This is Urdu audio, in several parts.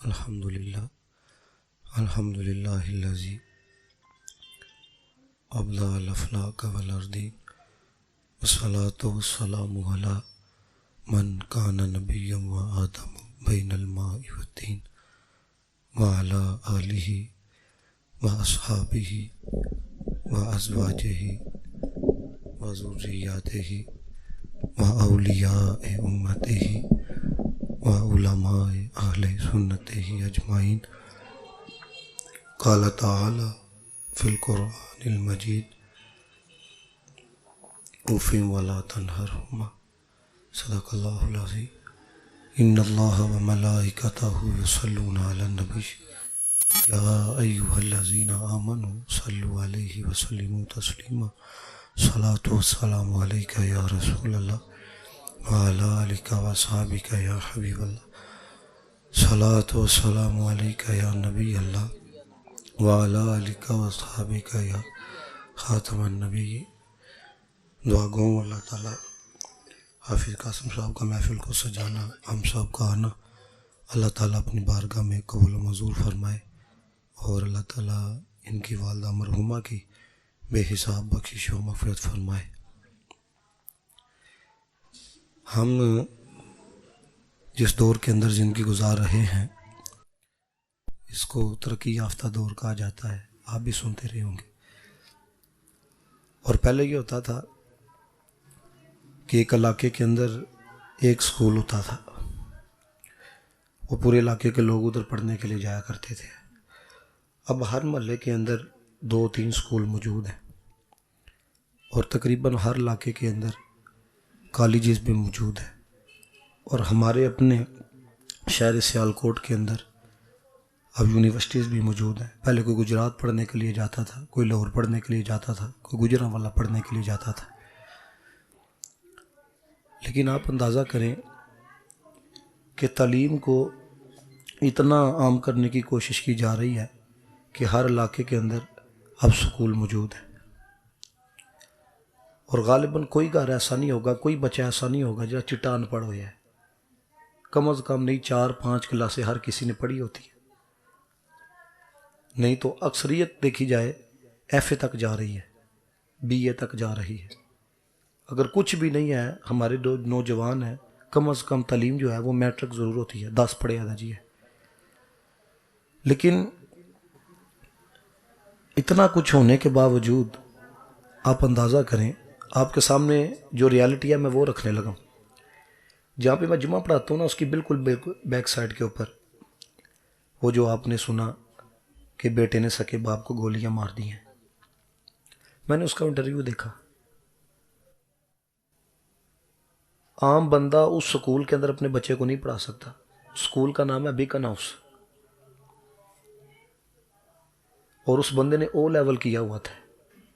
الحمدللہ الحمدللہ ابدع الافلاک والارضین والصلاة والسلام علی من کان نبیا و آدم بین الماء والطین وعلی آلہ و اصحابہ و ازواجہ و ذریاتہ و اولیاء امتہ و علماء اہل سنتہ اجمعین۔ قال تعالی فی القرآن المجید اف ولا تنہرہما صدق اللہ العظیم۔ ان اللہ و ملائکتہ یصلون علی النبی یا ایہا الذین آمنوا صلوا علیہ وسلموا تسلیما۔ صلاۃ والسلام علیک یا رسول اللہ وعلی آلک واصحابک یا حبیب اللہ۔ صلاۃ والسلام علیک یا نبی اللہ وعلی آلک واصحابک یا خاتم النبی۔ دعا گو اللہ تعالیٰ حافظ قاسم صاحب کا محفل کو سجانا، ہم سب کا آنا اللہ تعالیٰ اپنی بارگاہ میں قبول و منظور فرمائے، اور اللہ تعالیٰ ان کی والدہ مرحومہ کی بے حساب بخشش و مغفرت فرمائے۔ ہم جس دور کے اندر زندگی گزار رہے ہیں اس کو ترقی یافتہ دور کہا جاتا ہے، آپ بھی سنتے رہے ہوں گے۔ اور پہلے یہ ہوتا تھا کہ ایک علاقے کے اندر ایک سکول ہوتا تھا، وہ پورے علاقے کے لوگ ادھر پڑھنے کے لیے جایا کرتے تھے۔ اب ہر محلے کے اندر 2-3 سکول موجود ہیں، اور تقریباً ہر علاقے کے اندر کالجز بھی موجود ہیں۔ اور ہمارے اپنے شہر سیالکوٹ کے اندر اب یونیورسٹیز بھی موجود ہیں۔ پہلے کوئی گجرات پڑھنے کے لیے جاتا تھا، کوئی لاہور پڑھنے کے لیے جاتا تھا، کوئی گوجرانوالہ پڑھنے کے لیے جاتا تھا۔ لیکن آپ اندازہ کریں کہ تعلیم کو اتنا عام کرنے کی کوشش کی جا رہی ہے کہ ہر علاقے کے اندر اب سکول موجود ہے، اور غالباً کوئی گھر ایسا نہیں ہوگا، کوئی بچہ ایسا نہیں ہوگا جو چٹا ان پڑھ ہویا ہے۔ کم از کم نہیں 4-5 کلاسیں ہر کسی نے پڑھی ہوتی ہے، نہیں تو اکثریت دیکھی جائے ایف اے تک جا رہی ہے، بی اے تک جا رہی ہے۔ اگر کچھ بھی نہیں ہے، ہمارے جو نوجوان ہیں کم از کم تعلیم جو ہے وہ میٹرک ضرور ہوتی ہے، 10 پڑھے آدھا جی ہے۔ لیکن اتنا کچھ ہونے کے باوجود آپ اندازہ کریں، آپ کے سامنے جو ریالٹی ہے میں وہ رکھنے لگا ہوں۔ جہاں پہ میں جمعہ پڑھاتا ہوں نا، اس کی بالکل بیک سائڈ کے اوپر وہ جو آپ نے سنا کہ بیٹے نے سکے باپ کو گولیاں مار دی ہیں، میں نے اس کا انٹرویو دیکھا۔ عام بندہ اس سکول کے اندر اپنے بچے کو نہیں پڑھا سکتا۔ سکول کا نام ہے بیکن ہاؤس، اور اس بندے نے او لیول کیا ہوا تھا،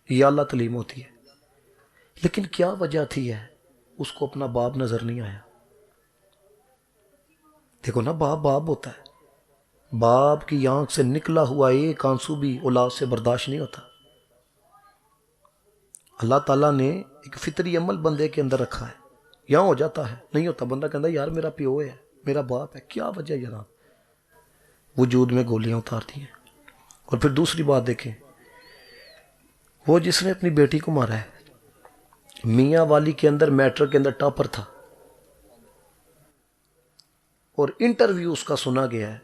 یہ اعلیٰ تعلیم ہوتی ہے۔ لیکن کیا وجہ تھی ہے، اس کو اپنا باپ نظر نہیں آیا۔ دیکھو نا، باپ ہوتا ہے، باپ کی آنکھ سے نکلا ہوا ایک آنسو بھی اولاد سے برداشت نہیں ہوتا۔ اللہ تعالیٰ نے ایک فطری عمل بندے کے اندر رکھا ہے، یہاں ہو جاتا ہے، نہیں ہوتا، بندہ کہتا ہے یار میرا پیو ہے، میرا باپ ہے۔ کیا وجہ ہے جناب؟ وجود میں گولیاں اتارتی ہیں۔ اور پھر دوسری بات دیکھیں، وہ جس نے اپنی بیٹی کو مارا ہے، میاں والی کے اندر میٹرک کے اندر ٹاپر تھا، اور انٹرویو اس کا سنا گیا ہے۔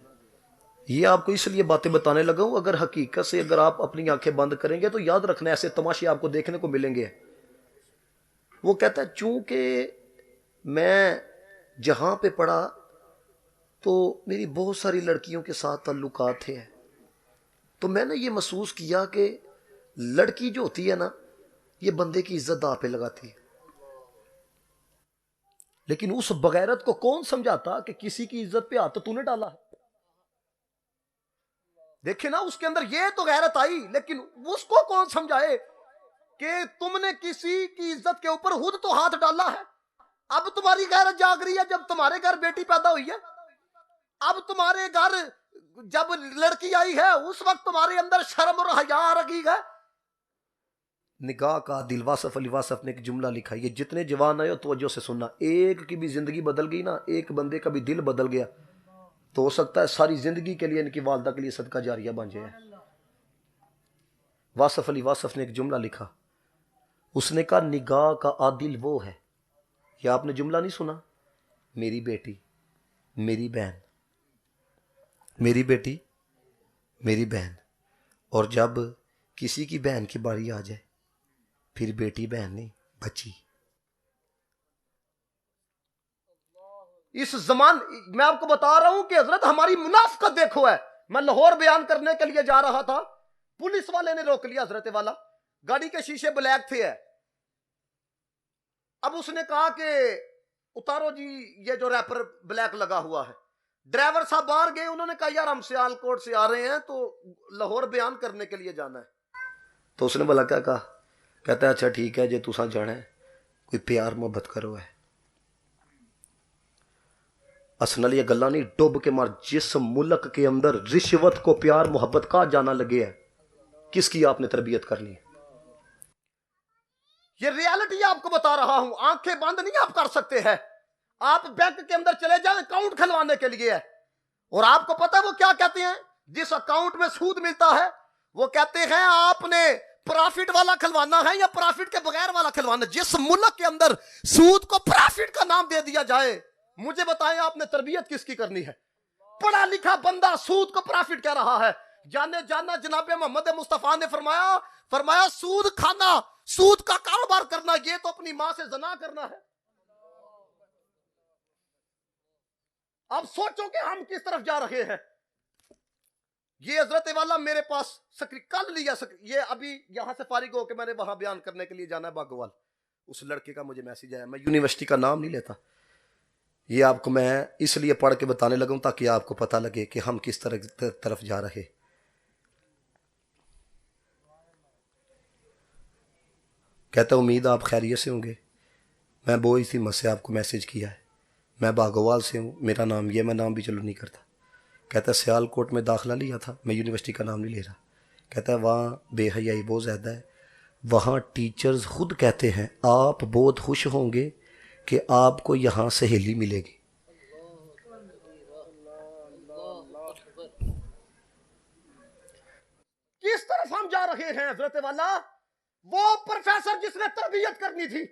یہ آپ کو اس لیے باتیں بتانے لگا ہوں، اگر حقیقت سے اگر آپ اپنی آنکھیں بند کریں گے تو یاد رکھنا ایسے تماشے آپ کو دیکھنے کو ملیں گے۔ وہ کہتا ہے چونکہ میں جہاں پہ پڑھا تو میری بہت ساری لڑکیوں کے ساتھ تعلقات تھے، تو میں نے یہ محسوس کیا کہ لڑکی جو ہوتی ہے نا، یہ بندے کی عزت داں پہ لگاتی ہے۔ لیکن اس بغیرت کو کون سمجھاتا کہ کسی کی عزت پہ ہاتھ تو نے ڈالا ہے؟ دیکھیں نا، اس کے اندر یہ تو غیرت آئی، لیکن اس کو کون سمجھائے کہ تم نے کسی کی عزت کے اوپر خود تو ہاتھ ڈالا ہے۔ اب تمہاری غیرت جاگ رہی ہے جب تمہارے گھر بیٹی پیدا ہوئی ہے، اب تمہارے گھر جب لڑکی آئی ہے، اس وقت تمہارے اندر شرم اور حیا آ رہی ہے۔ نگاہ کا دل، واصف علی واصف نے ایک جملہ لکھا، یہ جتنے جوان آئے ہو توجہ سے سننا، ایک کی بھی زندگی بدل گئی نا، ایک بندے کا بھی دل بدل گیا تو ہو سکتا ہے ساری زندگی کے لیے ان کی والدہ کے لیے صدقہ جاریہ بن جائے۔ واصف علی واصف نے ایک جملہ لکھا، اس نے کہا نگاہ کا عادل وہ ہے، یہ آپ نے جملہ نہیں سنا؟ میری بیٹی، میری بہن، میری بیٹی، میری بہن، اور جب کسی کی بہن کی باری آ جائے پھر بیٹی بہن نہیں، بچی۔ اس زمان میں آپ کو بتا رہا ہوں کہ حضرت ہماری منافقت دیکھو ہے۔ میں لاہور بیان کرنے کے لیے جا رہا تھا، پولیس والے نے روک لیا حضرت والا، گاڑی کے شیشے بلیک تھے۔ اب اس نے کہا کہ اتارو جی یہ جو ریپر بلیک لگا ہوا ہے۔ ڈرائیور صاحب باہر گئے، انہوں نے کہا یار ہم سیال کوٹ سے آ رہے ہیں تو لاہور بیان کرنے کے لیے جانا ہے۔ تو اس نے بولا کیا کہا؟ کہتا ہے اچھا ٹھیک ہے جی تساں جانا ہے، کوئی پیار محبت کرو ہے۔ اصل یہ گلا نہیں ڈوب کے مار، جس ملک کے اندر رشوت کو پیار محبت کا جانا لگے ہے، کس کی آپ نے تربیت کرنی ہے؟ یہ ریالٹی آپ کو بتا رہا ہوں، آنکھیں بند نہیں آپ کر سکتے ہیں۔ آپ بینک کے اندر چلے جائیں اکاؤنٹ کھلوانے کے لیے ہے، اور آپ کو پتا ہے وہ کیا کہتے ہیں؟ جس اکاؤنٹ میں سود ملتا ہے وہ کہتے ہیں آپ نے پرافٹ والا کھلوانا ہے یا پرافٹ کے بغیر والا کھلوانا ہے۔ جس ملک کے اندر سود کو پرافٹ کا نام دے دیا جائے، مجھے بتائیں آپ نے تربیت کس کی کرنی ہے؟ پڑھا لکھا بندہ سود کو پرافٹ کہہ رہا ہے۔ جانے جانا جناب محمد مصطفیٰ نے فرمایا سود کھانا، سود کا کاروبار کرنا، یہ تو اپنی ماں سے زنا کرنا ہے۔ اب سوچو کہ ہم کس طرف جا رہے ہیں۔ یہ حضرت والا میرے پاس کل لیا، یہ ابھی یہاں سے فارغ ہو کے میں نے وہاں بیان کرنے کے لیے جانا ہے باگوال۔ اس لڑکے کا مجھے میسج آیا، میں یونیورسٹی کا نام نہیں لیتا، یہ آپ کو میں اس لیے پڑھ کے بتانے لگا ہوں تاکہ آپ کو پتہ لگے کہ ہم کس طرف جا رہے۔ کہتا امید آپ خیریت سے ہوں گے، میں وہ اسی مسئلے آپ کو میسج کیا ہے، میں باگوال سے ہوں، میرا نام یہ، میں نام بھی چلو نہیں کرتا۔ کہتا سیال کوٹ میں داخلہ لیا تھا، میں یونیورسٹی کا نام نہیں لے رہا۔ کہتا ہے وہاں بے حیائی بہت زیادہ ہے، وہاں ٹیچرز خود کہتے ہیں آپ بہت خوش ہوں گے کہ آپ کو یہاں سہیلی ملے گی۔ کس طرف ہم جا رہے ہیں حضرت والا؟ وہ پروفیسر جس نے تربیت کرنی تھی،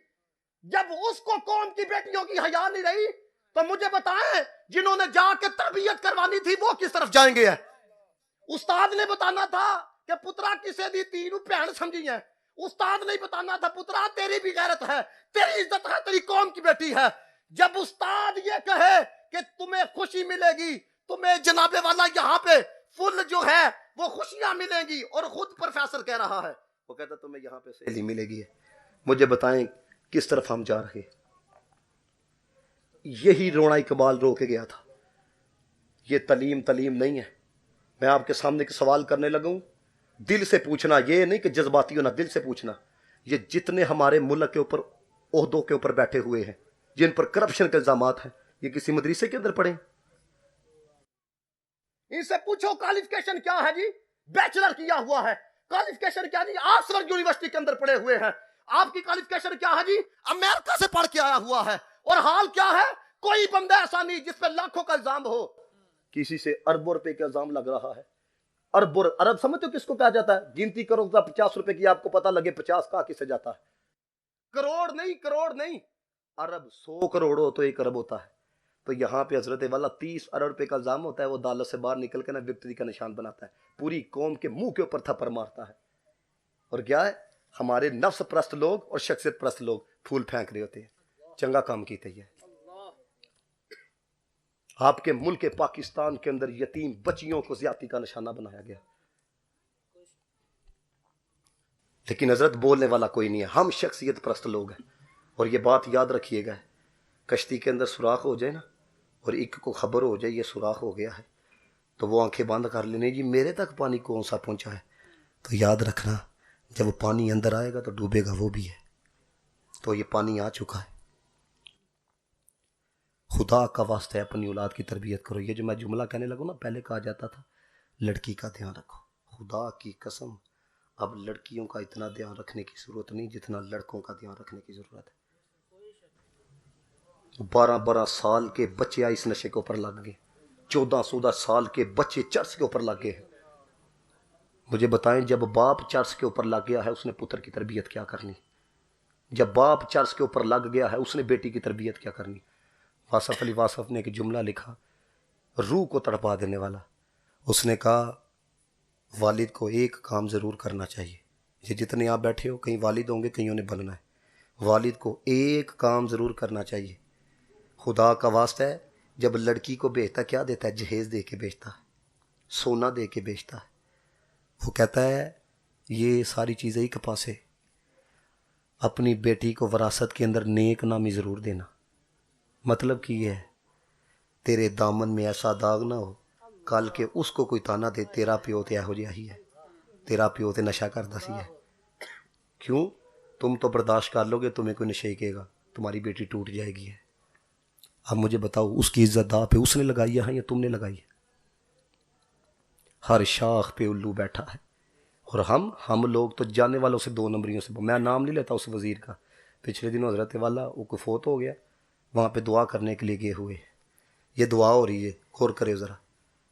جب اس کو قوم کی بیٹیوں کی حیا نہیں رہی تو مجھے بتائیں جنہوں نے جا کے تربیت کروانی تھی وہ کس طرف جائیں گے؟ استاد نے بتانا تھا کہ پترا کسے دی تینوں بہن سمجھی ہے، استاد نہیں بتانا تھا پترا تیری بھی غیرت ہے، تیری عزت ہے، تیری قوم کی بیٹی ہے۔ جب استاد یہ کہے کہ تمہیں خوشی ملے گی، تمہیں جناب والا یہاں پہ فل جو ہے وہ خوشیاں ملیں گی، اور خود پروفیسر کہہ رہا ہے، وہ کہتا تمہیں یہاں پہ سہیلی ملے گی، مجھے بتائیں کس طرف ہم جا رہے؟ یہی رونا اقبال رو کے گیا تھا۔ یہ تعلیم نہیں ہے۔ میں آپ کے سامنے ایک سوال کرنے لگا ہوں، دل سے پوچھنا، یہ نہیں کہ جذباتی ہونا، دل سے پوچھنا۔ یہ جتنے ہمارے ملک کے اوپر عہدوں کے اوپر بیٹھے ہوئے ہیں جن پر کرپشن کے الزامات ہیں، یہ کسی مدرسے کے اندر پڑھیں؟ ان سے پوچھو کوالیفیکیشن کیا ہے جی؟ بیچلر کیا ہوا ہے، کوالیفیکیشن کیا جی؟ آکسفورڈ یونیورسٹی کے اندر پڑھے ہوئے ہیں، آپ کی کوالیفیکیشن کیا ہے جی؟ امریکہ سے پڑھ کے آیا ہوا ہے، اور حال کیا ہے؟ کوئی بندہ ایسا نہیں جس پہ لاکھوں کا الزام ہو، کسی سے اربوں روپے کا الزام لگ رہا ہے۔ ارب سمجھتے ہو کس کو کہا جاتا ہے؟ گنتی کرو 50 روپے کی آپ کو پتہ لگے 50 کا کسے جاتا ہے؟ کروڑ نہیں، ارب 100 کروڑ ہو تو 1 ارب ہوتا ہے۔ تو یہاں پہ حضرت والا 30 ارب روپے کا الزام ہوتا ہے، وہ عدالت سے باہر نکل کے نا وکٹری کا نشان بناتا ہے، پوری قوم کے منہ کے اوپر تھپڑ مارتا ہے۔ اور کیا ہے؟ ہمارے نفس پرست لوگ اور شخصیت پرست لوگ پھول پھینک رہے ہوتے ہیں۔ چنگا کام کیتے ہیں۔ آپ کے ملک پاکستان کے اندر یتیم بچیوں کو زیادتی کا نشانہ بنایا گیا، لیکن حضرت بولنے والا کوئی نہیں ہے۔ ہم شخصیت پرست لوگ ہیں، اور یہ بات یاد رکھیے گا، کشتی کے اندر سوراخ ہو جائے نا، اور ایک کو خبر ہو جائے یہ سوراخ ہو گیا ہے، تو وہ آنکھیں بند کر لینے، جی میرے تک پانی کون سا پہنچا ہے، تو یاد رکھنا جب وہ پانی اندر آئے گا تو ڈوبے گا وہ بھی ہے۔ تو یہ پانی آ چکا ہے۔ خدا کا واسطہ ہے اپنی اولاد کی تربیت کرو۔ یہ جو میں جملہ کہنے لگوں نا، پہلے کہا جاتا تھا لڑکی کا دھیان رکھو، خدا کی قسم اب لڑکیوں کا اتنا دھیان رکھنے کی ضرورت نہیں جتنا لڑکوں کا دھیان رکھنے کی ضرورت ہے۔ 12 سال کے بچے اس نشے کے اوپر لگ گئے، 14-14 سال کے بچے چرس کے اوپر لگ گئے ہیں. مجھے بتائیں جب باپ چرس کے اوپر لگ گیا ہے اس نے پتر کی تربیت کیا کرنی؟ جب باپ چرس کے اوپر لگ گیا ہے اس نے بیٹی کی تربیت کیا کرنی؟ واصف علی واصف نے ایک جملہ لکھا روح کو تڑپا دینے والا. اس نے کہا والد کو ایک کام ضرور کرنا چاہیے. یہ جتنے آپ بیٹھے ہو کہیں والد ہوں گے کئیوں نے بننا ہے. والد کو ایک کام ضرور کرنا چاہیے. خدا کا واسطہ ہے جب لڑکی کو بیچتا کیا دیتا ہے؟ جہیز دے کے بیچتا ہے, سونا دے کے بیچتا ہے. وہ کہتا ہے یہ ساری چیزیں ایک پاسے, اپنی بیٹی کو وراثت کے اندر نیک نامی ضرور دینا. مطلب کہ یہ ہے تیرے دامن میں ایسا داغ نہ ہو کل کے اس کو کوئی تانا دے تیرا پیو تے یہو جہا ہی ہے, تیرا پیو تے نشہ کرتا سی ہے. کیوں؟ تم تو برداشت کر لو گے, تمہیں کوئی نشے کہے گا تمہاری بیٹی ٹوٹ جائے گی. اب مجھے بتاؤ اس کی عزت داں پہ اس نے لگائی ہے یا تم نے لگائی ہے؟ ہر شاخ پہ الو بیٹھا ہے. اور ہم لوگ تو جانے والوں سے 2 نمبریوں سے, میں نام نہیں لیتا اس وزیر کا, پچھلے دنوں حضرت والا وہ کوئی فوت ہو گیا, وہاں پہ دعا کرنے کے لیے گئے ہوئے. یہ دعا ہو رہی ہے, غور کرے ذرا.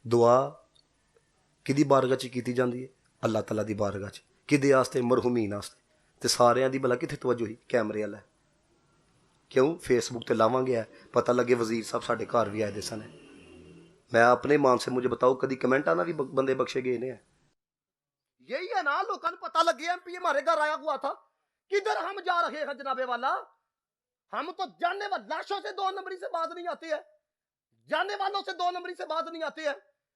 دعا کدی بارگاہ چ کیتی جاندی ہے؟ اللہ تعالیٰ دی بارگاہ چ. کدے واسطے؟ مرحومین واسطے. تے ساریاں دی بھلا کتنے توجہ ہی؟ کیمرے والا. کیوں؟ فیس بک تے لاواں گیا پتہ لگے وزیر صاحب ساڈے گھر بھی آئے دے سن. میں اپنے مان سے مجھے بتاؤ کدی کمنٹ آنا بھی بندے بخشے گئے نے؟ یہی ہے نا, لوگوں کو پتہ لگے ایم پی ہمارے گھر آیا ہوا تھا. کدھر ہم جا رہے ہیں جناب والا؟ ہم تو جانے والے لاشوں سے 2 نمبری سے بات نہیں آتی ہے, جانے والوں سے 2 نمبری سے بات نہیں آتی ہے.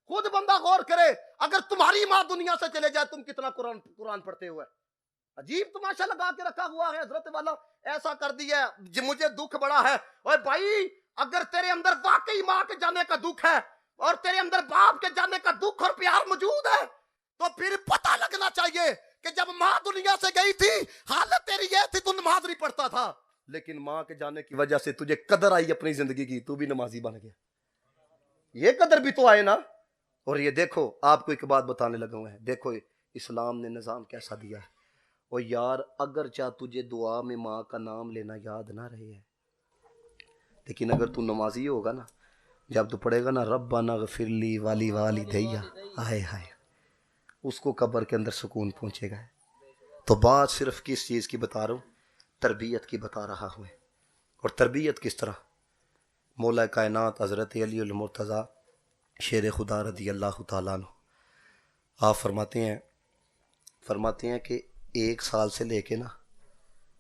خود بندہ غور کرے, اگر تمہاری ماں دنیا سے چلے جائے تم کتنا قرآن پڑھتے ہوئے. عجیب تماشا لگا کے رکھا ہوا ہے حضرت والا, ایسا کر دیا ہے. مجھے دکھ بڑا ہے. اور بھائی اگر تیرے اندر واقعی ماں کے جانے کا دکھ ہے اور تیرے اندر باپ کے جانے کا دکھ اور پیار موجود ہے تو پھر پتہ لگنا چاہیے کہ جب ماں دنیا سے گئی تھی حالت تیری یہ تھی تو نماز نہیں پڑھتا تھا, لیکن ماں کے جانے کی وجہ سے تجھے قدر آئی اپنی زندگی کی, تو بھی نمازی بن گیا. یہ قدر بھی تو آئے نا. اور یہ دیکھو آپ کو ایک بات بتانے لگا ہوں, دیکھو اسلام نے نظام کیسا دیا ہے. اور یار اگر چاہ تجھے دعا میں ماں کا نام لینا یاد نہ رہے ہے, لیکن اگر تو نمازی ہوگا نا, جب تو پڑھے گا نا ربنا اغفر لی والی والدیا, ہائے ہائے, اس کو قبر کے اندر سکون پہنچے گا. تو بات صرف کس چیز کی بتا رہا ہوں؟ تربیت کی بتا رہا ہوں. اور تربیت کس طرح؟ مولا کائنات حضرت علی المرتضیٰ شیر خدا رضی اللہ تعالیٰ عنہ آپ فرماتے ہیں کہ 1 سال سے لے کے نا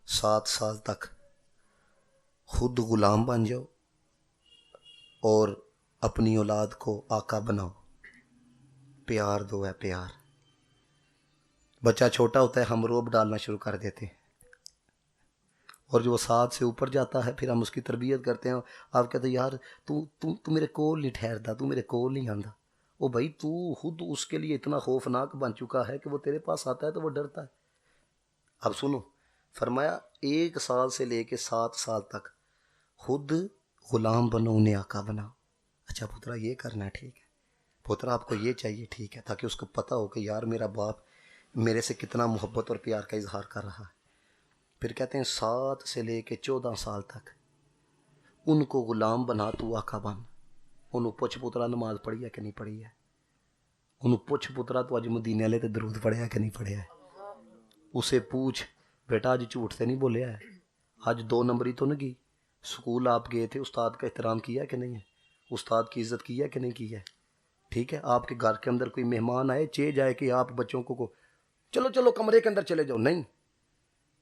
7 سال تک خود غلام بن جاؤ اور اپنی اولاد کو آقا بناؤ. پیار دو ہے پیار. بچہ چھوٹا ہوتا ہے ہم روب ڈالنا شروع کر دیتے ہیں, اور جو 7 سے اوپر جاتا ہے پھر ہم اس کی تربیت کرتے ہیں. آپ کہتے ہیں یار تو میرے کول نہیں ٹھہرتا, تو میرے کول نہیں آندا. او بھائی تو خود اس کے لیے اتنا خوفناک بن چکا ہے کہ وہ تیرے پاس آتا ہے تو وہ ڈرتا ہے. اب سنو, فرمایا 1 سال سے لے کے 7 سال تک خود غلام بنو انہیں آقا بناؤ. اچھا پترا یہ کرنا ہے, ٹھیک ہے پترا آپ کو یہ چاہیے, ٹھیک ہے, تاکہ اس کو پتہ ہو کہ یار میرا باپ میرے سے کتنا محبت اور پیار کا اظہار کر رہا ہے. پھر کہتے ہیں 7 سے لے کے 14 سال تک ان کو غلام بنا, تو آقا بن. انہوں پوچھ پترا نماز پڑھی ہے کہ نہیں پڑھی ہے, انہوں پوچھ پترا تو اج مدینے والے تے درود پڑھیا کہ نہیں پڑھیا ہے. اسے پوچھ بیٹا اج جھوٹ سے نہیں بولیا ہے, آج 2 نمبری تو نہیں گئی, سکول آپ گئے تھے استاد کا احترام کیا ہے کہ نہیں ہے, استاد کی عزت کی ہے کہ نہیں کی ہے. ٹھیک ہے, آپ کے گھر کے اندر کوئی مہمان آئے چے جائے کہ آپ بچوں کو چلو کمرے کے اندر چلے جاؤ, نہیں,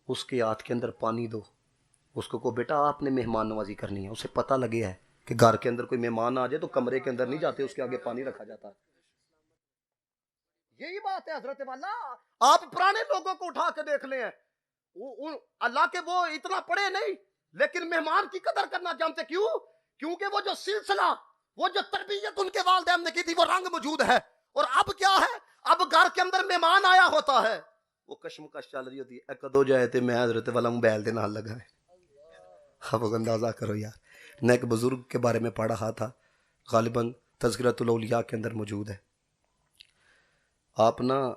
اس کے ہاتھ کے اندر پانی دو, اس کو بیٹا آپ نے مہمان نوازی کرنی ہے. اسے پتہ لگے ہے کہ گھر کے اندر کوئی مہمان آ جائے تو کمرے کے اندر نہیں جاتے, اس کے آگے پانی رکھا جاتا ہے. یہی بات ہے حضرت والا. آپ پرانے لوگوں کو اٹھا کے دیکھ لیں, اللہ کے وہ اتنا پڑھے نہیں لیکن مہمان کی قدر کرنا جانتے. کیوں؟ کیونکہ وہ جو سلسلہ, وہ جو تربیت ان کے والدین نے کی تھی وہ رنگ موجود ہے. اور اب کیا ہے, اب گھر کے اندر مہمان آیا ہوتا ہے, وہ کشمکش چل رہی ہوتی ہے, کدو جائے تھے میں حضرت والا موبائل دے نال لگا ہے. اب اندازہ کرو یار. میں ایک بزرگ کے بارے میں پڑھ رہا تھا, غالباً تذکرۃ الاولیاء کے اندر موجود ہے. آپ نا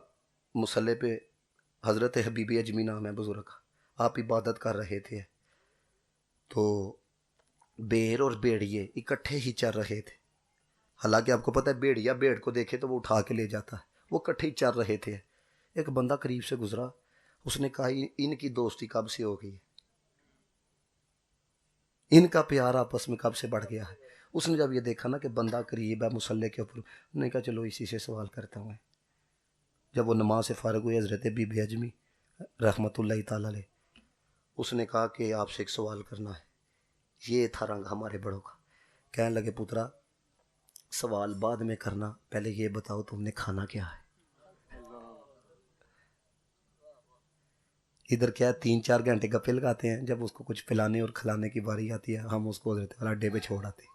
مصلی پہ حضرت حبیب اجمی نام ہے بزرگ کا, آپ عبادت کر رہے تھے تو بیر اور بیڑیے اکٹھے ہی چل رہے تھے. حالانکہ آپ کو پتہ ہے بھیڑیا بھیڑ کو دیکھے تو وہ اٹھا کے لے جاتا ہے. وہ کٹھے ہی چر رہے تھے. ایک بندہ قریب سے گزرا, اس نے کہا ان کی دوستی کب سے ہو گئی, ان کا پیار آپس میں کب سے بڑھ گیا ہے. اس نے جب یہ دیکھا نا کہ بندہ قریب ہے مصلی کے اوپر, انہوں نے کہا چلو اسی سے سوال کرتا ہوں. جب وہ نماز سے فارغ ہوئے حضرت بی بی اجمی رحمۃ اللہ تعالی علیہ, اس نے کہا کہ آپ سے ایک سوال کرنا ہے. یہ تھا رنگ ہمارے بڑوں کا. کہنے لگے پترا سوال بعد میں کرنا, پہلے یہ بتاؤ تم نے کھانا کیا ہے. ادھر کیا 3-4 گھنٹے گپے لگاتے ہیں, جب اس کو کچھ پلانے اور کھلانے کی باری آتی ہے ہم اس کو حضرت والا اڈے پہ چھوڑ آتے ہیں.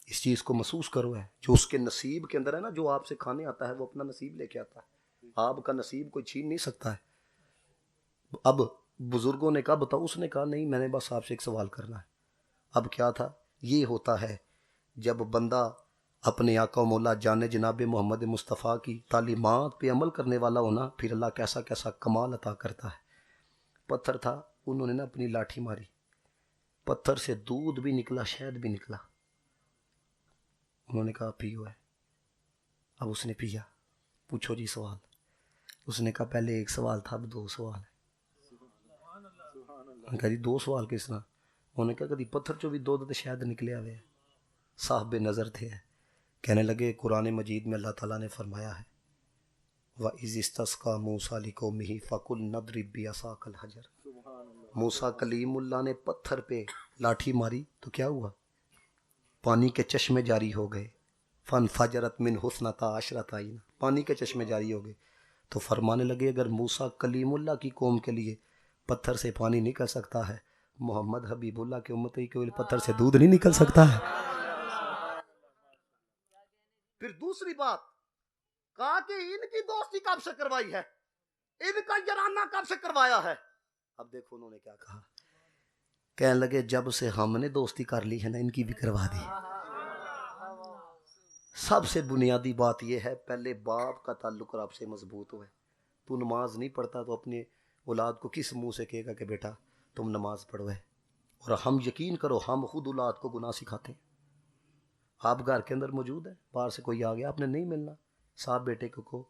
اس چیز کو محسوس کرو ہے, جو اس کے نصیب کے اندر ہے نا, جو آپ سے کھانے آتا ہے وہ اپنا نصیب لے کے آتا ہے. آپ کا نصیب کوئی چھین نہیں سکتا ہے. اب بزرگوں نے کہا بتاؤ, اس نے کہا نہیں میں نے بس آپ سے ایک سوال کرنا ہے. اب کیا تھا, یہ ہوتا ہے جب بندہ اپنے آقا و مولا جانے جناب محمد مصطفیٰ کی تعلیمات پہ عمل کرنے والا ہونا, پھر اللہ کیسا کیسا کمال عطا کرتا ہے. پتھر تھا, انہوں نے نا اپنی لاٹھی ماری, پتھر سے دودھ بھی نکلا شہد بھی نکلا. انہوں نے کہا پیو ہے. اب اس نے پیا. پوچھو جی سوال. اس نے کہا پہلے ایک سوال تھا اب 2 سوال ہے. انہوں نے کہا جی 2 سوال کس طرح. انہوں نے کہا کبھی پتھر چو بھی دودھ شہد نکلے ہوئے. صاحب نظر تھے. کہنے لگے قرآن مجید میں اللہ تعالیٰ نے فرمایا ہے وَإِذِ اسْتَسْقَىٰ مُوسَىٰ لِقَوْمِهِ فَقُلْ نَضْرِب بِّعَصَاكَ الْحَجَرَ. موسیٰ کلیم اللہ نے پتھر پہ لاٹھی ماری تو کیا ہوا, پانی کے چشمے جاری ہو گئے. فَانْفَجَرَتْ مِنْهُ اثْنَتَا عَشْرَةَ عَيْنًا, پانی کے چشمے جاری ہو گئے. تو فرمانے لگے اگر موسیٰ کلیم اللہ کی قوم کے لیے پتھر سے پانی نکل سکتا ہے, محمد حبیب اللہ کی امتی کے لیے پتھر سے دودھ نہیں نکل سکتا ہے. پھر دوسری بات کہا کہ ان کی دوستی کب سے کروائی ہے, ان کا یارانہ کب سے کروایا ہے. اب دیکھو انہوں نے کیا کہا, کہنے لگے جب سے ہم نے دوستی کر لی ہے نا ان کی بھی کروا دی. سب سے بنیادی بات یہ ہے پہلے باپ کا تعلق رب سے مضبوط ہوئے. تو نماز نہیں پڑھتا تو اپنے اولاد کو کس منہ سے کہے گا کہ بیٹا تم نماز پڑھو ہے. اور ہم یقین کرو ہم خود اولاد کو گناہ سکھاتے ہیں. آپ گھر کے اندر موجود ہیں, باہر سے کوئی آ گیا, آپ نے نہیں ملنا صاحب بیٹے کو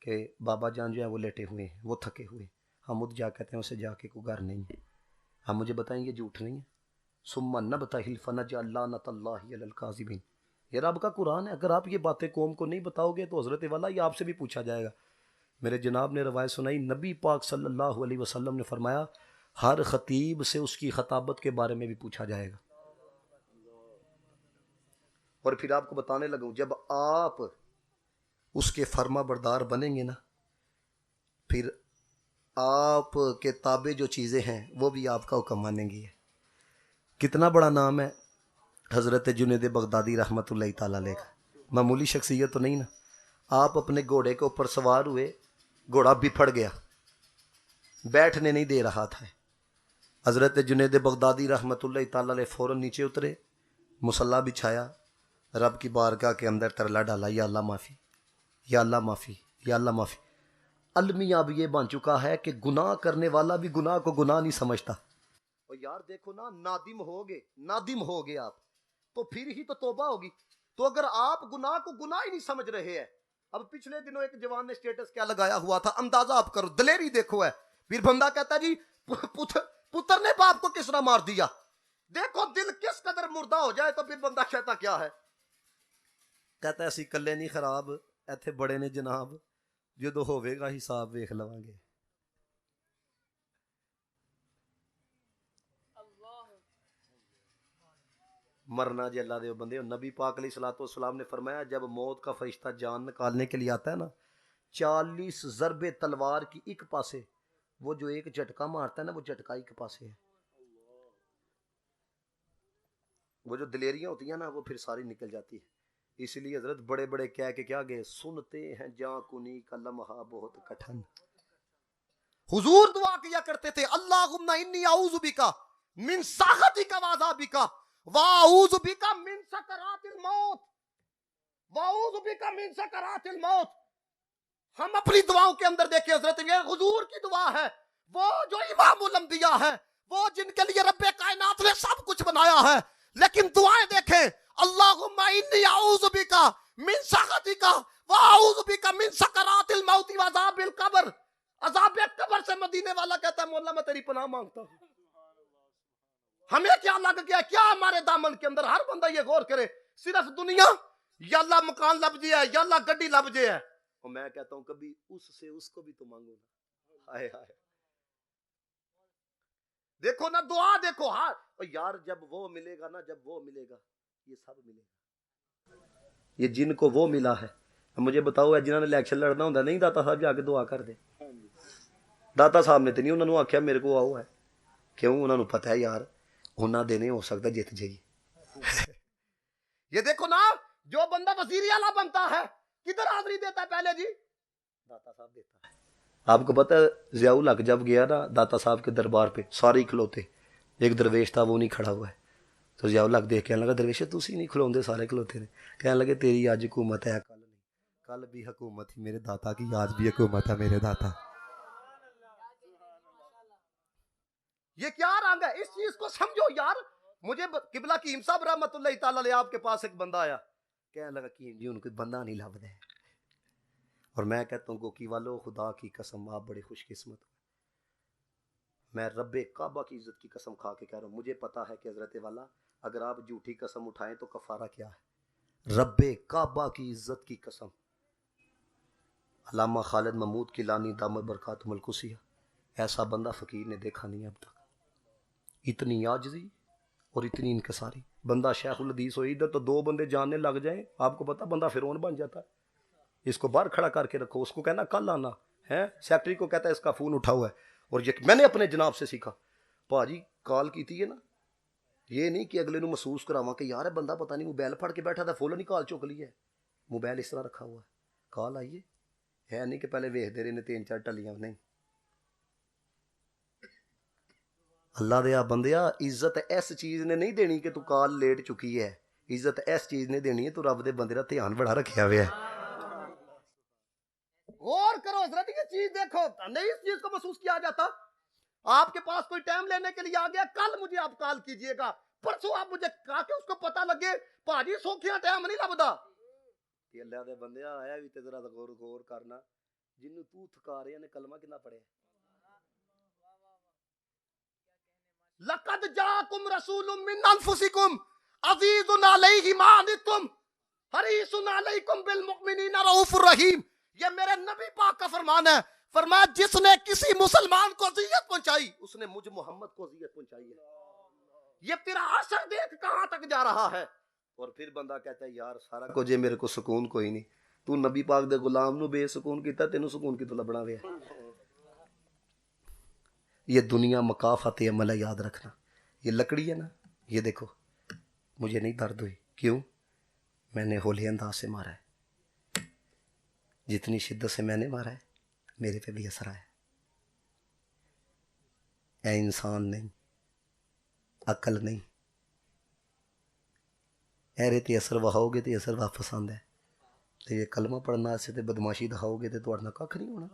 کہ بابا جان جو ہے وہ لیٹے ہوئے ہیں, وہ تھکے ہوئے ہیں. ہم اٹھ جا کہتے ہیں اسے جا کے کوئی گھر نہیں ہے. ہم مجھے بتائیں یہ جھوٹ نہیں ہے. ثم نبتہل فنجعل لعنۃ اللہ علی الکاذبین. یہ رب کا قرآن ہے. اگر آپ یہ باتیں قوم کو نہیں بتاؤ گے تو حضرت والا یہ آپ سے بھی پوچھا جائے گا. میرے جناب نے روایت سنائی, نبی پاک صلی اللہ علیہ وسلم نے فرمایا ہر خطیب سے اس کی خطابت کے بارے میں بھی پوچھا جائے گا. اور پھر آپ کو بتانے لگوں جب آپ اس کے فرما بردار بنیں گے نا, پھر آپ کے تابع جو چیزیں ہیں وہ بھی آپ کا حکم مانیں گی. کتنا بڑا نام ہے حضرت جنید بغدادی رحمۃ اللہ تعالیٰ علیہ کا, معمولی شخصیت تو نہیں نا. آپ اپنے گھوڑے کے اوپر سوار ہوئے, گھوڑا بپھڑ گیا, بیٹھنے نہیں دے رہا تھا. حضرت جنید بغدادی رحمۃ اللہ تعالیٰ علیہ فوراً نیچے اترے, مصلا بچھایا, رب کی بارگاہ کے اندر ترلا ڈالا, یا اللہ معافی, یا اللہ معافی, یا اللہ معافی. المیہ اب یہ بن چکا ہے کہ گناہ کرنے والا بھی گناہ کو گناہ نہیں سمجھتا. اور یار دیکھو نا, نادم ہوگے آپ تو پھر ہی تو توبہ ہوگی. تو اگر آپ گناہ کو گناہ ہی نہیں سمجھ رہے ہیں. اب پچھلے دنوں ایک جوان نے سٹیٹس کیا لگایا ہوا تھا, اندازہ آپ کرو, دلیری دیکھو ہے. پھر بندہ کہتا ہے جی پتر نے باپ کو کس طرح مار دیا. دیکھو دل کس قدر مردہ ہو جائے تو پھر بندہ کہتا کیا ہے, کہتا ہے اسی کلے نہیں خراب, ایتھے بڑے نے جناب, جدو ہوئے گا حساب ویکھ لواں گے. مرنا جی اللہ دے بندے. نبی پاک علیہ الصلوۃ والسلام نے فرمایا جب موت کا فرشتہ جان نکالنے کے لیے آتا ہے نا, 40 ضرب تلوار کی ایک پاسے, وہ جو ایک جھٹکا مارتا ہے نا وہ جھٹکا ایک پاسے ہے. وہ جو دلیریاں ہوتی ہیں نا وہ پھر ساری نکل جاتی ہے. اس لیے حضرت بڑے بڑے کہہ کے کیا گئے, سنتے ہیں جاں کنی کا لمحہ بہت کٹھن. حضور دعا کیا کرتے تھے اللہم انی اعوذ بک من سخطک وعذابک واعوذ بک من سکرات الموت, واعوذ بک من سکرات الموت. ہم اپنی دعاؤں کے اندر دیکھیں حضرت یہ حضور کی دعا ہے, وہ جو امام الانبیاء ہے, وہ جن کے لیے رب کائنات نے سب کچھ بنایا ہے, لیکن دعائیں دیکھیں اللہم انی اعوذ بکا من سخطکا واعوذ بکا من سکرات الموت وعذاب القبر. عذاب قبر سے مدینے والا کہتا ہے مولا میں تیری پناہ مانگتا ہوں. ہمیں کیا لگ گیا, کیا ہمارے دامن کے اندر؟ ہر بندہ یہ غور کرے, صرف دنیا, یا اللہ مکان لب جائے, یا اللہ گڈی لب جائے. اور میں کہتا ہوں کبھی اس سے اس کو بھی تو مانگو نا. ہائے ہائے, دیکھو نا دعا دیکھو. ہاں یار جب وہ ملے گا نا, جب وہ ملے گا یہ سب ملے گا. یہ جن کو وہ ملا ہے, مجھے بتاؤ جنہوں نے الیکشن لڑنا ہوتا نہیں, داتا صاحب جا کے دعا کر دے. داتا صاحب نے تو نہیں, انہوں نے آخیا میرے کو آؤ ہے. کیوں؟ انہوں نے پتہ ہے یار انہاں دے نہیں ہو سکتا جیت جائیے. یہ دیکھو نا, جو بندہ وزیر اعلیٰ بنتا ہے کدھر حاضری دیتا ہے پہلے جی؟ داتا صاحب دیتا ہے. آپ کو پتہ ہے ضیاء الحق جب گیا نا داتا صاحب کے دربار پہ, سارے کھلوتے, ایک درویش تھا وہ نہیں کھڑا ہوا ہے. تو ضیاء الحق دیکھ کہنے لگا درویش تسی نہیں کھلوندے, سارے کھلوتے نے. کہنے لگے تیری آج حکومت ہے, کل نہیں. کل بھی حکومت تھی میرے داتا کی, آج بھی حکومت ہے میرے داتا. یہ کیا رنگ ہے؟ اس چیز کو سمجھو یار. مجھے قبلہ کیم صاحب رحمت اللہ تعالی علیہ آپ کے پاس ایک بندہ آیا, کہنے لگا کیم جی ان کو بندہ نہیں لبدا ہے. اور میں کہتا ہوں گوکی والو خدا کی قسم آپ بڑے خوش قسمت ہو. میں رب کعبہ کی عزت کی قسم کھا کے کہہ رہا ہوں, مجھے پتا ہے کہ حضرت والا اگر آپ جھوٹی قسم اٹھائیں تو کفارہ کیا ہے. رب کعبہ کی عزت کی قسم, علامہ خالد محمود کیلانی دامت برکاتہم القدسیہ, ایسا بندہ فقیر نے دیکھا نہیں اب تک. اتنی عاجزی اور اتنی انکساری. بندہ شیخ الحدیث ہو, ادھر تو دو بندے جاننے لگ جائیں آپ کو پتا بندہ فرعون بن جاتا ہے. اس کو باہر کھڑا کر کے رکھو, اس کو کہنا کل آنا ہے, سیکٹری کو کہتا ہے اس کا فون اٹھا ہوا ہے. اور یہ میں نے اپنے جناب سے سیکھا, پاجی کال کی تھی ہے نا, یہ نہیں کہ اگلے نو محسوس کراواں کہ یار بندہ پتہ نہیں موبائل پھڑ کے بیٹھا تھا, فون نہیں کال چک لی ہے, موبائل اس طرح رکھا ہوا ہے, کال آئیے ہے نہیں کہ پہلے ویخ دے رہے نے 3-4 ٹلیاں. نہیں, اللہ دیا بندیا عزت اس چیز نے نہیں دینی کہ تو کال لیٹ چکی ہے, عزت اس چیز نے دینی ہے تو رب دے بندے دا دھیان بڑا رکھیا ہوا ہے. غور کرو حضرت, یہ چیز دیکھو, نہیں اس چیز کو محسوس کیا جاتا. آپ کے پاس کوئی ٹائم لینے کے لیے آ گیا, کل مجھے آپ کال کیجئے گا, پرسوں آپ مجھے کہا کہ اس کو پتہ لگے پاجی سوکھیاں ٹائم نہیں لبدا. یہ اللہ دے بندے آیا بھی تے ذرا غور کرنا, جنوں تو تھکا رہے نے کلمہ کتنا پڑھے. لقد جاءکم رسول من انفسکم عزیز علیہ ما عنتم حریص علیکم بالمؤمنین رؤوف الرحیم. یہ میرے نبی پاک کا فرمان ہے. فرمایا جس نے کسی مسلمان کو اذیت پہنچائی اس نے مجھ محمد کو اذیت پہنچائی ہے. یہ تیرا اثر دیکھ کہاں تک جا رہا ہے. اور پھر بندہ کہتا ہے یار سارا کو جے میرے کو سکون کوئی نہیں, تو نبی پاک دے غلام نو بے سکون کیتا, تینوں سکون کی تو لبنا وے. یہ دنیا مکافات عمل ہے, یاد رکھنا. یہ لکڑی ہے نا, یہ دیکھو مجھے نہیں درد ہوئی, کیوں؟ میں نے ہولی انداز سے مارا ہے. جتنی شدت سے میں نے مارا ہے میرے پہ بھی اثر آیا. اے انسان نہیں, عقل نہیں, اے تے اثر وہاؤ گے تے اثر واپس آندا ہے. تے یہ کلمہ پڑھنا سے تے بدماشی دکھاؤ گے تے تہاڈا ککھ نہیں ہونا.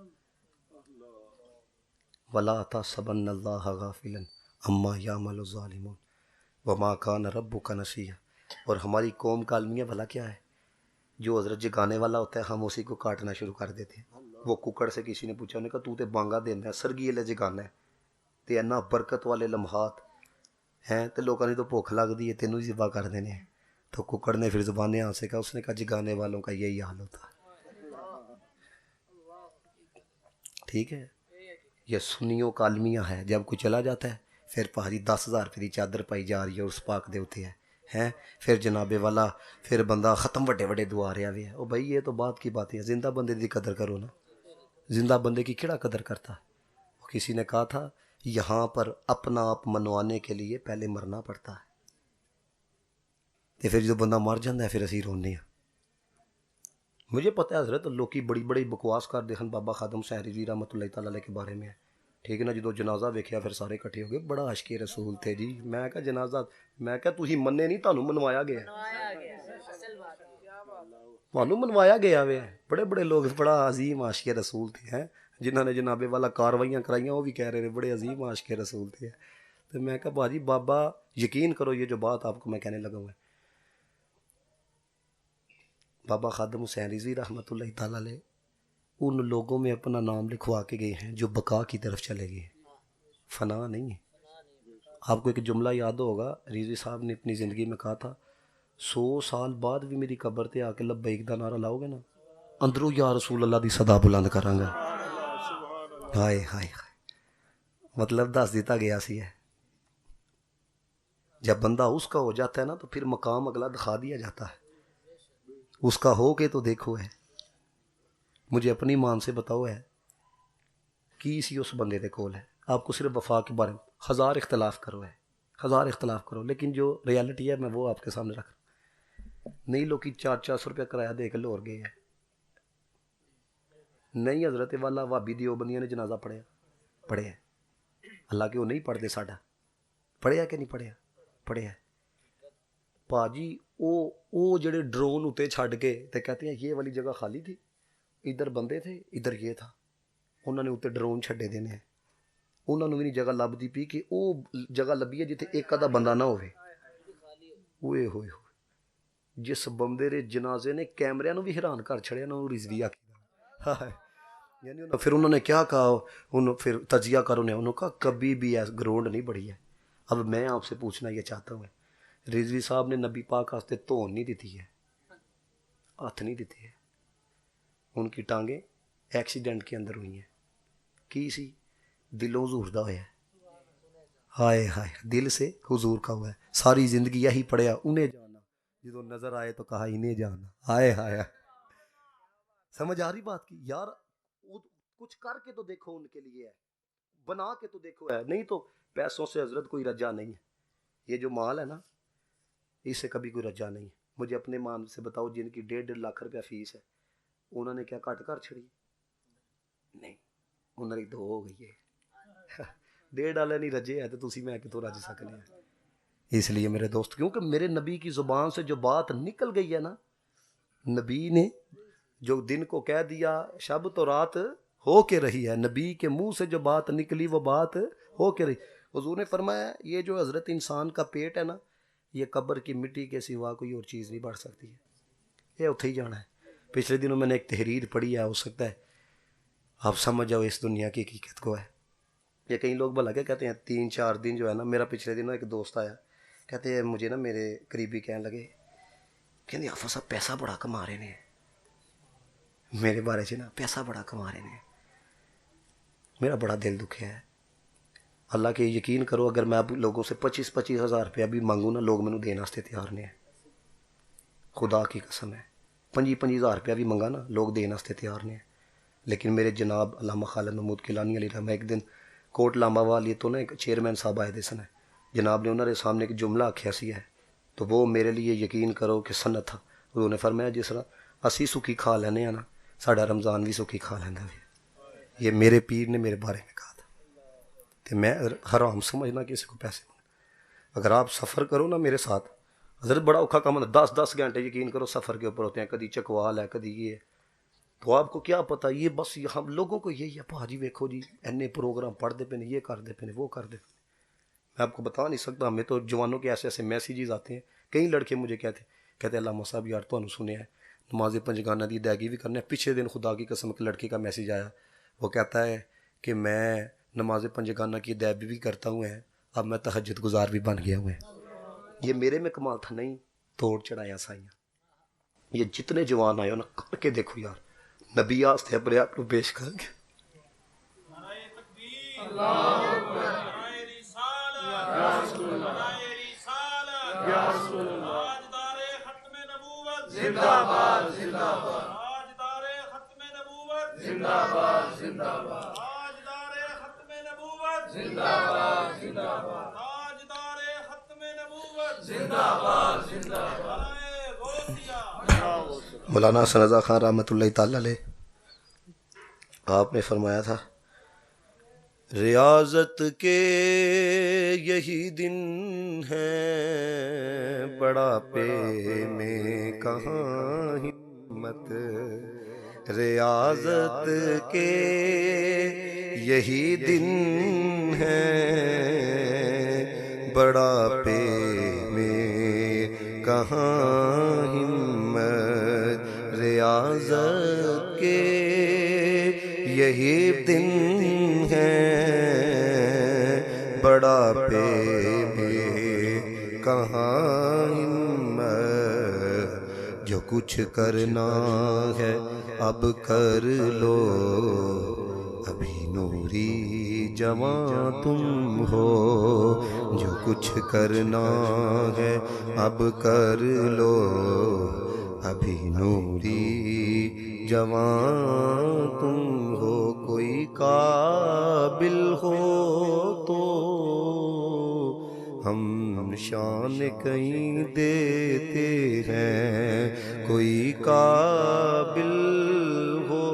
وَلَا تَحْسَبَنَّ اللَّهَ غَافِلًا عَمَّا يَعْمَلُ الظَّالِمُونَ وَمَا كَانَ رَبُّكَ نَسِيًّا. اور ہماری قوم کا المیہ بھلا کیا ہے, جو حضرت جگانے والا ہوتا ہے ہم اسی کو کاٹنا شروع کر دیتے ہیں. وہ ککڑ سے کسی نے پوچھا, انہوں نے کہا تو تے بانگا دینا ہے, سرگی لے جگانا ہے, تے اینا برکت والے لمحات ہیں تے لوگوں نے تو بھوک لگ دی ہے تینوں ہی ذبح کر دینے ہیں. تو ککڑ نے پھر زبانیں ہاتھ سے کہا, اس نے کہا جگانے والوں کا یہی حال ہوتا ہے. ٹھیک ہے, یہ سنیوں کا المیہ ہے. جب کوئی چلا جاتا ہے پھر پہاڑی 10,000 روپے کی چادر پائی جا رہی ہے اس پاک دے ہوتے ہیں, پھر جناب والا پھر بندہ ختم بڑے بڑے دعا رہا بھی ہے. او بھائی یہ تو بات کی بات ہے, زندہ بندے دی قدر کرو نا. زندہ بندے کی کیڑا قدر کرتا ہے. کسی نے کہا تھا یہاں پر اپنا آپ منوانے کے لیے پہلے مرنا پڑتا ہے, تو پھر جو بندہ مر جاتا ہے پھر اسی رونے ہیں. مجھے پتہ ہے حضرت لوکی بڑی بڑی بکواس کر دیکھن بابا خادم شاہ رضوی رحمۃ اللہ تعالی علیہ کے بارے میں, ٹھیک ہے نا. جدو جنازہ ویکھیا پھر سارے کٹھے ہو گئے, بڑا عاشق رسول تھے جی. میں کہا جنازہ, میں کہا تسی مننے نہیں, تانوں منوایا گیا, تانوں منوایا گیا وے. بڑے بڑے لوگ بڑا عظیم عاشق رسول تھے, جنہوں نے جناب والا کاروائیاں کرائیاں وہ بھی کہہ رہے ہیں بڑے عظیم عاشق رسول تھے. تو میں کہا باجی بابا یقین کرو یہ جو بات آپ کو میں کہنے لگا ہوں ہے, بابا خادم حسین رضوی رحمۃ اللہ تعالیٰ علیہ ان لوگوں میں اپنا نام لکھوا کے گئے ہیں جو بقا کی طرف چلے گئے، فنا نہیں ہے۔ آپ کو ایک جملہ یاد ہوگا، رضوی صاحب نے اپنی زندگی میں کہا تھا 100 سال بعد بھی میری قبر تے آ کے لبیک دا نعرہ لاؤ گے نا، اندروں یا رسول اللہ دی صدا بلند کراں گا۔ ہائے ہائے ہائے، مطلب دس دیتا گیا سی ہے۔ جب بندہ اس کا ہو جاتا ہے نا تو پھر مقام اگلا دکھا دیا جاتا ہے۔ اس کا ہو کے تو دیکھو ہے، مجھے اپنی مان سے بتاؤ ہے کی سی اس بندے دے کول ہے۔ آپ کو صرف وفا کے بارے میں ہزار اختلاف کرو ہے، ہزار اختلاف کرو، لیکن جو ریالٹی ہے میں وہ آپ کے سامنے رکھ رہا ہوں۔ نہیں لوگ 400 روپیہ کرایہ دے کے لاہور گئے ہیں، نہیں حضرت والا بھابی دیوبندیاں نے جنازہ پڑھیا، اللہ کہ وہ نہیں پڑھتے ساڈا، پڑھیا کہ نہیں پڑھیا پاجی۔ او جڑے ڈرون اتنے چھڈ کے تے کہتے ہیں یہ والی جگہ خالی تھی، ادھر بندے تھے، ادھر یہ تھا، انہوں نے اتنے ڈرون چھڈے دینے ہیں، انہوں نے بھی نہیں جگہ لبھی پی کہ وہ جگہ لبھی ہے جتنے ایک آدھا بندہ نہ ہوئے۔ ہوئے ہوئے ہوئے جس بندے دے جنازے نے کیمرے نو بھی حیران کر چھڑیا نا، رضوی آکھیا، یعنی پھر انہوں نے کیا کہا، انہوں پھر تجزیہ کرو نے انہوں کہا کبھی بھی ایس گراؤنڈ نہیں بڑھی ہے۔ اب میں آپ سے پوچھنا یہ چاہتا ہوں، رضوی صاحب نے نبی پاک واسطے تون نہیں دیتی ہے، ہاتھ نہیں دیتے ہے، ان کی ٹانگیں ایکسیڈنٹ کے اندر ہوئی ہیں، کی سی دلوں حضور دا ہوا ہے، ہائے ہائے دل سے حضور کا ہوا ہے، ساری زندگی یہی پڑھیا انہیں جانا، جدو نظر آئے تو کہا انہیں جانا، ہائے ہائے۔ سمجھ آ رہی بات کی یار؟ کچھ کر کے تو دیکھو، ان کے لیے ہے، بنا کے تو دیکھو ہے، نہیں تو پیسوں سے حضرت کوئی رجا نہیں ہے، یہ جو مال ہے نا اس سے کبھی کوئی رجا نہیں ہے۔ مجھے اپنے مان سے بتاؤ جن کی 1.5 لاکھ روپیہ فیس ہے، انہوں نے کیا کٹ کر چھڑی؟ نہیں، انہوں نے تو ہو گئی ہے، 1.5 والے نہیں رجے ہے تو تسی میں کتوں رج سکنے ہیں۔ اس لیے میرے دوست، کیونکہ میرے نبی کی زبان سے جو بات نکل گئی ہے نا، نبی نے جو دن کو کہہ دیا شب تو رات ہو کے رہی ہے، نبی کے منہ سے جو بات نکلی وہ بات ہو کے رہی۔ حضور نے فرمایا یہ جو حضرت انسان کا پیٹ ہے نا، یہ قبر کی مٹی کے سوا کوئی اور چیز نہیں بڑھ سکتی ہے، یہ اتھے ہی جانا ہے۔ پچھلے دنوں میں نے ایک تحریر پڑھی ہے، ہو سکتا ہے آپ سمجھ جاؤ اس دنیا کی حقیقت کو ہے۔ یہ کئی لوگ بھلا کیا کہتے ہیں 3-4 دن جو ہے نا، میرا پچھلے دنوں ایک دوست آیا، کہتے ہیں مجھے نا میرے قریبی کہنے لگے کہ آفا صاحب پیسہ بڑا کما رہے ہیں، میرے بارے سے نا پیسہ بڑا کما رہے ہیں۔ میرا بڑا دل دکھیا ہے، اللہ کے یقین کرو اگر میں اب لوگوں سے 25 ہزار روپیہ بھی مانگوں نا، لوگ مینوں دینے واسطے تیار نہیں ہیں، خدا کی قسم ہے، 25 ہزار روپیہ بھی منگا نا لوگ دینے واسطے تیار نہیں ہیں۔ لیکن میرے جناب علامہ خالد محمود کیلانی علی رحمہ ایک دن کوٹ لامہ والی تو نا ایک چیئرمین صاحب آئے دے سن، جناب نے انہوں نے سامنے ایک جملہ آکھیا سی ہے، تو وہ میرے لیے یقین کرو کہ سنت تھا۔ انہوں نے فرمایا جس طرح اسی سکھی کھا لینے ہیں نا، ساڈا رمضان بھی سکھی کھا لینا ہے۔ یہ میرے پیر نے میرے بارے میں کہا تھا، کہ میں حرام سمجھنا کسی کو پیسے مانگنا۔ اگر آپ سفر کرو نا میرے ساتھ، حضرت بڑا اوکھا کام ہوتا ہے، 10 گھنٹے یقین کرو سفر کے اوپر ہوتے ہیں، کدی چکوال ہے کدی یہ ہے، تو آپ کو کیا پتہ، یہ بس ہم لوگوں کو یہی ہے، بھاجی ویکھو جی اینے پروگرام پڑھتے پہ یہ کرتے پہ وہ کرتے پہ۔ میں آپ کو بتا نہیں سکتا، ہمیں تو جوانوں کے ایسے ایسے میسیجز آتے ہیں، کئی لڑکے مجھے کہتے علامہ صاحب یار تو سنیا ہے نماز پنجگانہ دی ادائیگی بھی کرنے۔ پچھلے دن خدا کی قسم ایک لڑکے کا میسیج آیا، وہ کہتا ہے کہ میں نماز پنجگانہ کی ادائیگی بھی کرتا ہوں، اب میں تہجد گزار بھی بن گیا ہوں۔ یہ میرے میں کمال تھا نہیں، توڑ چڑھایا سائیاں۔ یہ جتنے جوان آئے ہو نا کر کے دیکھو یار، نبی آستے اپنے آپ کو پیش کر کے۔ مولانا حسن رضا خان رحمۃ اللہ تعالیٰ علیہ آپ نے فرمایا تھا، ریاضت کے یہی دن ہیں، بڑھاپے میں کہاں ہمت، ریاضت کے یہی دن ہیں، بڑھاپے میں کہاں ہمت، ریاضت کے یہی دن ہے، بڑا پے میں کہاں ہمت، جو کچھ کرنا ہے اب کر لو، ابھی نوری جوان تم ہو، جو کچھ کرنا ہے اب کر لو، ابھی نوری جوان تم ہو، کوئی قابل ہو تو ہم شان کہیں دیتے ہیں، کوئی قابل ہو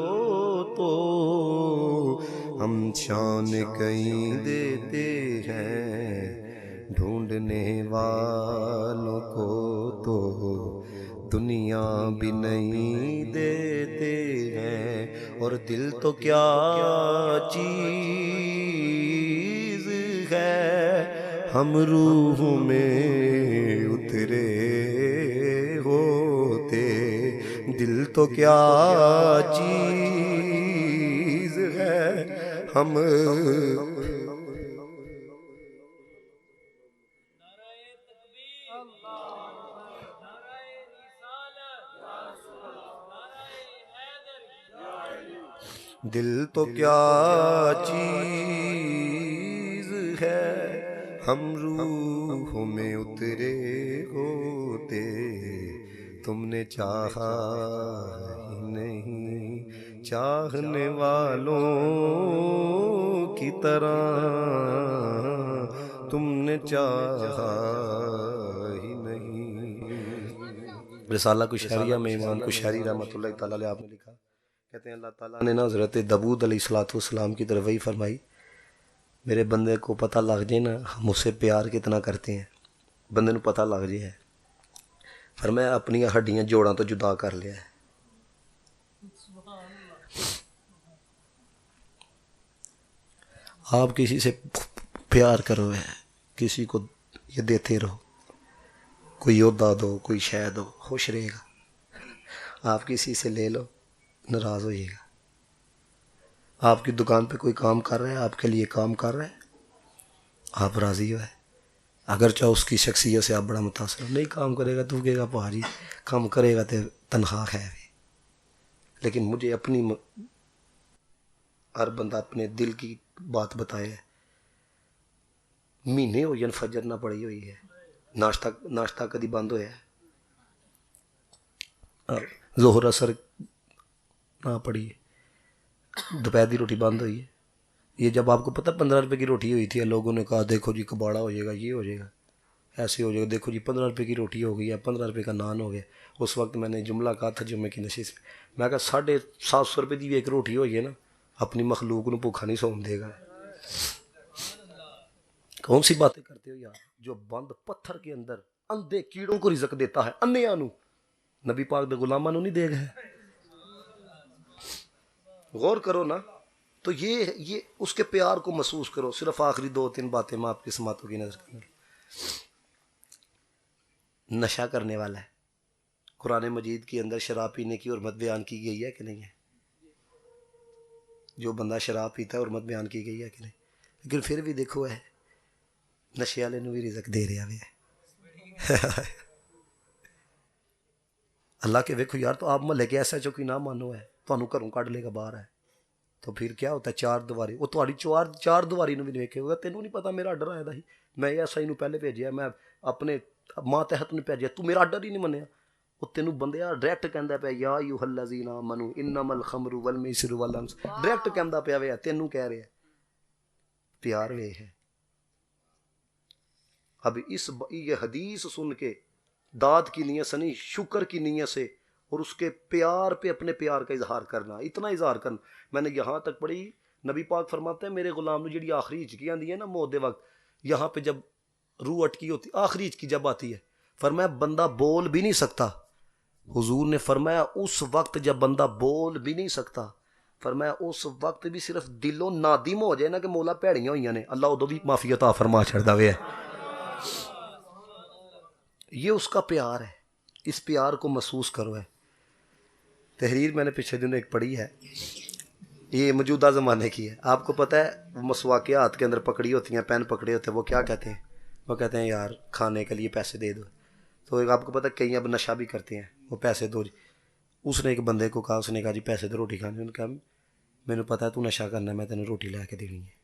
تو ہم شان کہیں دیتے ہیں، ڈھونڈنے والوں کو تو دنیا بھی نہیں دیتے ہیں، اور دل تو کیا چیز ہے ہم روح میں اترے ہوتے، دل تو کیا چیز ہے ہم دل تو کیا چیز ہے ہم روح میں اترے ہوتے، تم نے چاہا ہی نہیں چاہنے والوں کی طرح، تم نے چاہا ہی نہیں۔ رسالہ کشہریہ میں امام کشہری رحمۃ اللہ تعالیٰ علیہ آپ نے لکھا، کہتے ہیں اللہ تعالیٰ نے نا حضرت داؤد علیہ السلام کی طرف وہی فرمائی، میرے بندے کو پتہ لگ جائے نا ہم اسے پیار کتنا کرتے ہیں، بندے کو پتہ لگ جائے، فرمایا اپنی ہڈیاں جوڑاں تو جدا کر لیا ہے۔ آپ کسی سے پیار کرو ہے، کسی کو یہ دیتے رہو، کوئی عہدہ دو، کوئی شے دو، خوش رہے گا۔ آپ کسی سے لے لو، ناراض ہوئیے گا۔ آپ کی دکان پہ کوئی کام کر رہا ہے، آپ کے لیے کام کر رہا ہے، آپ راضی ہو ہے، اگرچہ اس کی شخصیت سے آپ بڑا متاثر ہو، نہیں کام کرے گا تو کہے گا پہاڑی کام کرے گا تو تنخواہ ہے، لیکن مجھے اپنی ہر بندہ اپنے دل کی بات بتائے ہے، مہینے ہو جان فجر نہ پڑی ہوئی ہے، ناشتہ کدی بند ہوا ہے، ظہر اثر نہ پڑی ہے، دوپہر کی روٹی بند ہوئی ہے۔ یہ جب آپ کو پتہ 15 روپے کی روٹی ہوئی تھی، لوگوں نے کہا دیکھو جی کباڑا ہو جائے گا، یہ ہو جائے گا، ایسے ہو جائے گا، دیکھو جی 15 روپے کی روٹی ہو گئی ہے، 15 روپے کا نان ہو گیا۔ اس وقت میں نے جملہ کہا تھا جمعے کی نشست میں، میں کہا 750 روپے کی بھی ایک روٹی ہوئی ہے نا، اپنی مخلوق کو بھوکھا نہیں سون دے گا۔ کون سی باتیں کرتے ہو یار، جو بند پتھر کے اندر اندھے کیڑوں کو رزق دیتا ہے، انھیاں نو، نبی پاک دے غلاماں نو نہیں دے گا۔ غور کرو نا، تو یہ اس کے پیار کو محسوس کرو۔ صرف آخری 2-3 باتیں میں آپ کی سماعتوں کی نظر کروں۔ نشہ کرنے والا ہے، قرآن مجید کے اندر شراب پینے کی حرمت بیان کی گئی ہے کہ نہیں ہے؟ جو بندہ شراب پیتا ہے حرمت بیان کی گئی ہے کہ نہیں؟ لیکن پھر بھی دیکھو ہے نشے والے نو بھی رزق دے رہا ہے۔ اللہ کے ویکھو یار، تو آپ محلے کے ایسا چوکی نہ مانو ہے، تمہیں گھروں کڈ لے گا باہر ہے، تو پھر کیا ہوتا ہے؟ 4 دیواری، وہ تھوڑی 4 دیواری نو بھی دیکھے ہوگا، تینوں نہیں پتا میرا آڈر آیا تھا، میں ایسا ہی پہلے بھیجیا، میں اپنے ماں تحت نہیں بھیجیا، تو میرا آڈر ہی نہیں منیا، وہ تینوں بندے ڈائریکٹ کہندا پیا یا ایھا الذین آمنوا انما الخمر والمیسر والانصاب، ڈائریکٹ کہندا پیا وے، تینوں کہہ رہے پیار وے ہے۔ اب یہ حدیث سن کے داد کی نیت سے نہیں، شکر کی نیت سے، اور اس کے پیار پہ اپنے پیار کا اظہار کرنا، اتنا اظہار کرنا۔ میں نے یہاں تک پڑھی، نبی پاک فرماتے ہیں میرے غلام نے جڑی آخری ہچکی آندی ہے نا موت دے وقت، یہاں پہ جب روح اٹکی ہوتی، آخری ہچکی جب آتی ہے، فرمایا بندہ بول بھی نہیں سکتا، حضور نے فرمایا اس وقت جب بندہ بول بھی نہیں سکتا، فرمایا اس وقت بھی صرف دلوں نادم ہو جائے نا کہ مولا بھڑیاں ہوئیاں نے، اللہ ادو بھی معافی عطا فرما چھڑدا وے۔ یہ اس کا پیار ہے، اس پیار کو محسوس کرو ہے۔ تحریر میں نے پچھلے دنوں ایک پڑھی ہے، یہ موجودہ زمانے کی ہے. آپ کو پتہ ہے وہ مسواکیں ہاتھ کے اندر پکڑی ہوتی ہیں، پین پکڑے ہوتے ہیں، وہ کیا کہتے ہیں؟ وہ کہتے ہیں یار کھانے کے لیے پیسے دے دو. تو ایک آپ کو پتہ ہے کئی اب نشہ بھی کرتے ہیں، وہ پیسے دو. اس نے ایک بندے کو کہا، اس نے کہا جی پیسے دو روٹی کھانی. انہوں نے کہا مینوں پتہ ہے تو نشہ کرنا ہے، میں تینوں روٹی لے کے دینی ہے.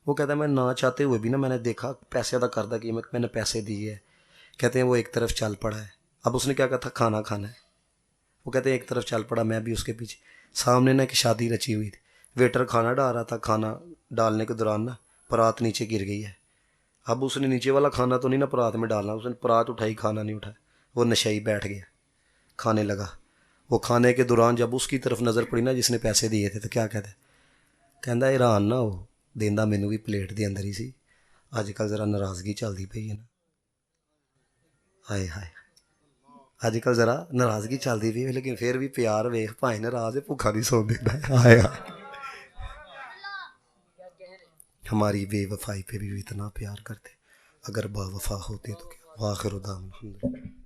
وہ کہتا ہے میں نہ چاہتے ہوئے بھی نا میں نے دیکھا پیسے ادا کردہ کہ میں نے پیسے دیے ہے. کہتے ہیں وہ ایک طرف چل پڑا ہے. اب اس نے کیا کہا تھا کھانا کھانا ہے. وہ کہتے ہیں ایک طرف چل پڑا، میں بھی اس کے پیچھے. سامنے نا ایک شادی رچی ہوئی تھی، ویٹر کھانا ڈال رہا تھا. کھانا ڈالنے کے دوران نا پرات نیچے گر گئی ہے. اب اس نے نیچے والا کھانا تو نہیں نا پرات میں ڈالنا، اس نے پرات اٹھائی، کھانا نہیں اٹھایا. وہ نشئی بیٹھ گیا، کھانے لگا. وہ کھانے کے دوران جب اس کی طرف نظر پڑی نا جس نے پیسے دیے تھے، تو کیا کہتے کہندا حیران نہ ہو دینا مینوں بھی پلیٹ دے اندر ہی سی. اج کل ذرا ناراضگی چلتی پئی ہے نا. ہائے ہائے اج کل ذرا ناراضگی چلتی پئی ہے، لیکن پھر بھی پیار ویخ بھائیں ناراض ہے بھوکھا نہیں سو دینا. ہائے ہائے ہماری بے وفائی پہ بھی اتنا پیار کرتے. اگر با وفا ہوتے تو کیا. واخر دعوانا الحمدللہ.